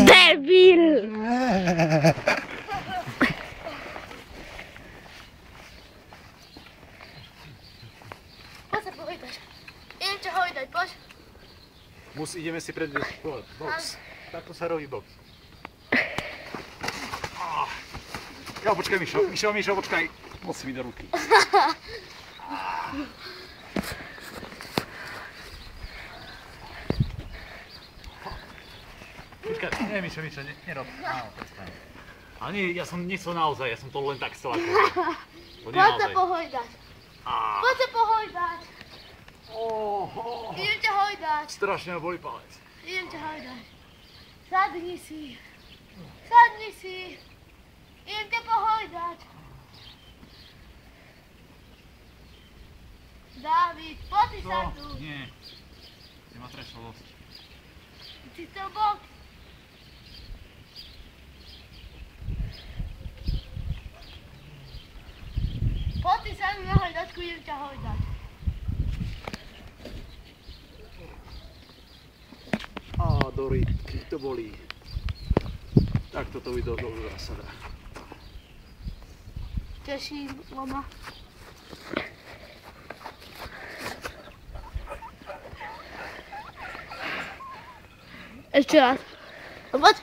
Debil! Poď sa pohojdať. Idem ťa hojdať, poď. Ideme si predviesť box. Takto sa robí box. Ja, počkaj, Mišo, počkaj. Moc si mi do ruky. Počkaj, nie, Mišo, nerob. Áno, prestaň. Ale nie, ja som nechcel naozaj, ja som to len tak chcel ako... Poď sa pohojdať. Poď sa pohojdať. Idem ťa hojdať. Strašne ma boli palec. Idem ťa hojdať. Sadni si. Sadni si. Idem ťa pohojdať. Dávid, poď sa tu. Nie. Ty ma trešol dosť. Ty to box. Poď ty sa mi na hojdačku, idem ťa hojdať. Do rybky, to bolí. Tak toto by dolu zásada. Teším, mama. Ešte raz. Poď.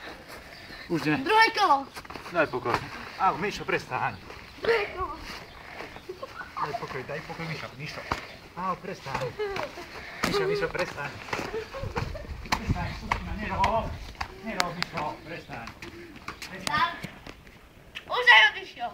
Už nie. Druhé kolo. Daj pokoj. Mišo, prestaň. Druhé kolo. Daj pokoj, Mišo. Prestaň. Mišo, prestaň. Prestaň, nerob, Mišo, prestaň. Tak. Už aj odišiel.